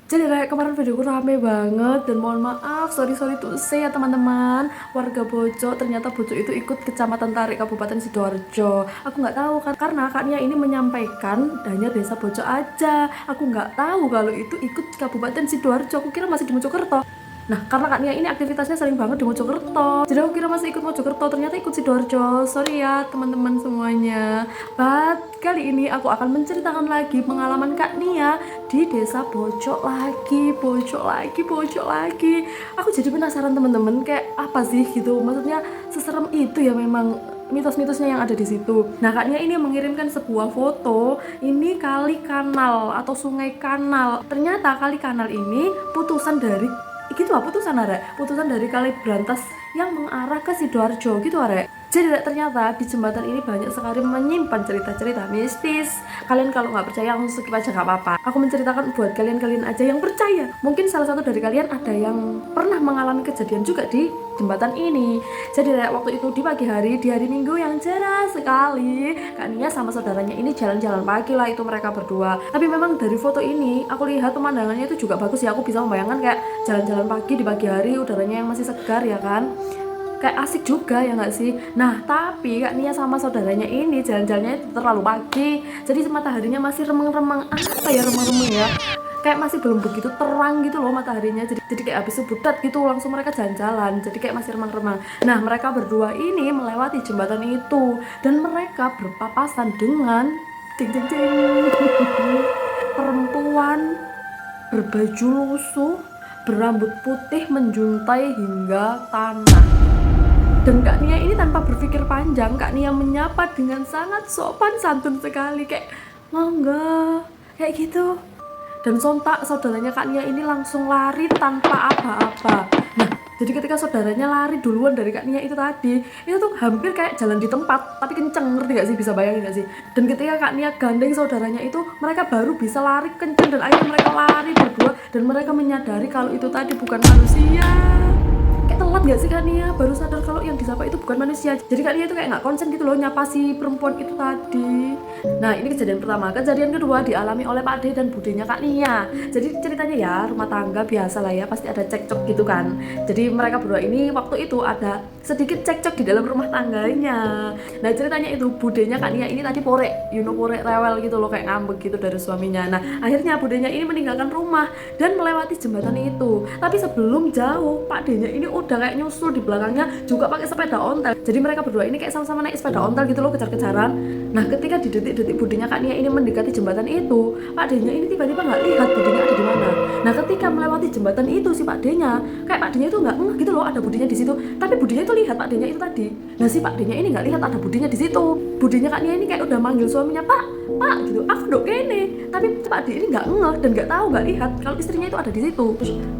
Jadi kayak kemarin videoku rame banget dan mohon maaf, sorry tuh ya teman-teman, warga Bojo, ternyata Bojo itu ikut Kecamatan Tarik Kabupaten Sidoarjo. Aku nggak tahu kan karena Kak Nia ini menyampaikan hanya desa Bojo aja. Aku nggak tahu kalau itu ikut Kabupaten Sidoarjo. Aku kira masih di Mojokerto. Nah, karena Kak Nia ini aktivitasnya sering banget di Mojokerto, jadi aku kira masih ikut Mojokerto, ternyata ikut Sidoarjo. Sorry ya teman-teman semuanya. But kali ini aku akan menceritakan lagi pengalaman Kak Nia di desa Bojo lagi, Bojo lagi, Bojo lagi. Aku jadi penasaran teman-teman, kayak apa sih gitu, maksudnya seserem itu ya memang mitos-mitosnya yang ada di situ. Nah, Kak Nia ini mengirimkan sebuah foto, ini kali kanal atau sungai kanal. Ternyata kali kanal ini putusan dari gitu apa putusan dari kali Brantas yang mengarah ke Sidoarjo gitu arek. Jadi ternyata di jembatan ini banyak sekali menyimpan cerita-cerita mistis. Kalian kalau nggak percaya langsung skip aja nggak apa-apa. Aku menceritakan buat kalian aja yang percaya. Mungkin salah satu dari kalian ada yang pernah mengalami kejadian juga di jembatan ini. Jadi waktu itu di pagi hari, di hari Minggu yang cerah sekali, Kak Nia sama saudaranya ini jalan-jalan pagi lah itu mereka berdua. Tapi memang dari foto ini aku lihat pemandangannya itu juga bagus ya. Aku bisa membayangkan kayak jalan-jalan pagi di pagi hari, udaranya yang masih segar ya kan, kayak asik juga ya nggak sih. Nah tapi Kak Nia sama saudaranya ini jalan-jalannya itu terlalu pagi, jadi mataharinya masih remang-remang, apa ya remang-remang ya, kayak masih belum begitu terang gitu loh mataharinya, jadi kayak habis subudat gitu langsung mereka jalan-jalan, jadi kayak masih remang-remang. Nah mereka berdua ini melewati jembatan itu dan mereka berpapasan dengan ting ting ting perempuan berbaju lusuh, berambut putih menjuntai hingga tanah. Dan Kak Nia ini tanpa berpikir panjang, Kak Nia menyapa dengan sangat sopan santun sekali, kayak mangga, kayak gitu. Dan sontak saudaranya Kak Nia ini langsung lari tanpa apa-apa. Nah, jadi ketika saudaranya lari duluan dari Kak Nia itu tadi, itu tuh hampir kayak jalan di tempat, tapi kenceng, ngerti gak sih? Bisa bayangin gak sih? Dan ketika Kak Nia gandeng saudaranya itu, mereka baru bisa lari kenceng dan akhirnya mereka lari berdua dan mereka menyadari kalau itu tadi bukan manusia. Kayak telat gak sih Kak Nia baru sadar kalau yang disapa itu bukan manusia. Jadi Kak Nia itu kayak gak konsen gitu loh nyapa si perempuan itu tadi. Nah ini kejadian pertama. Kejadian kedua dialami oleh Pak D dan budenya Kak Nia. Jadi ceritanya ya rumah tangga biasa lah ya, pasti ada cekcok gitu kan. Jadi mereka berdua ini waktu itu ada sedikit cekcok di dalam rumah tangganya. Nah ceritanya itu budenya Kak Nia ini tadi porek, porek rewel gitu loh, kayak ngambek gitu dari suaminya. Nah akhirnya budenya ini meninggalkan rumah dan melewati jembatan itu. Tapi sebelum jauh Pak D nya ini udah kayak nyusul di belakangnya juga pakai sepeda ontel. Jadi mereka berdua ini kayak sama-sama naik sepeda ontel gitu loh, kejar-kejaran. Nah ketika di detik-detik budenya Kak Nia ini mendekati jembatan itu, Pak D nya ini tiba-tiba nggak lihat budenya ada di mana. Nah ketika melewati jembatan itu si Pak D nya, kayak Pak D nya itu nggak ngeh gitu loh ada budenya di situ. Tapi budenya itu lihat Pak D nya itu tadi. Nah si Pak D nya ini nggak lihat ada budenya di situ. Budenya Kak Nia ini kayak udah manggil suaminya, Pak gitu, aku dok kene. Tapi Pak D ini nggak ngeh dan nggak tahu, nggak lihat kalau istrinya itu ada di situ.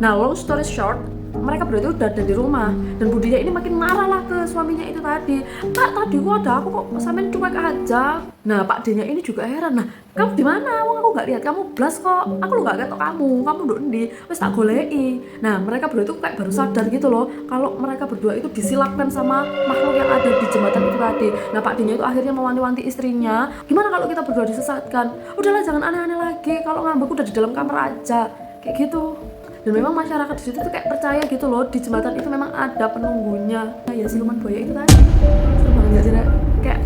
Nah long story short, mereka berdua itu udah ada di rumah dan budinya ini makin marah lah ke suaminya itu tadi. Pak tadi kok ada aku kok sampean cuek aja. Nah Pak D nya ini juga heran, nah kamu di mana? Wong aku nggak lihat kamu blas kok. Aku lo nggak ketok kamu nduk ndi? Wes tak goleki. Nah mereka berdua itu kayak baru sadar gitu loh kalau mereka berdua itu disilapkan sama makhluk yang ada di jembatan itu tadi. Nah Pak D nya itu akhirnya mewanti-wanti istrinya, gimana kalau kita berdua disesatkan? Udahlah jangan aneh-aneh lagi, kalau ngambek udah di dalam kamar aja, kayak gitu. Dan memang masyarakat di situ tuh kayak percaya gitu loh, di jembatan itu memang ada penunggunya. Ya siluman buaya itu tadi. Seru banget sih kayak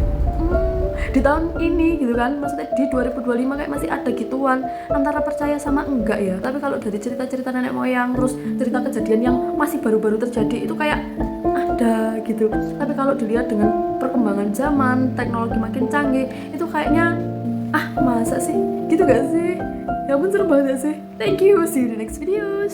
di tahun ini gitu kan, maksudnya di 2025 kayak masih ada gituan, antara percaya sama enggak ya. Tapi kalau dari cerita-cerita nenek moyang terus cerita kejadian yang masih baru-baru terjadi itu kayak ada gitu. Tapi kalau dilihat dengan perkembangan zaman, teknologi makin canggih, itu kayaknya masa sih gitu gak sih? Ya ampun serem banget gak sih? Thank you, see you in the next videos.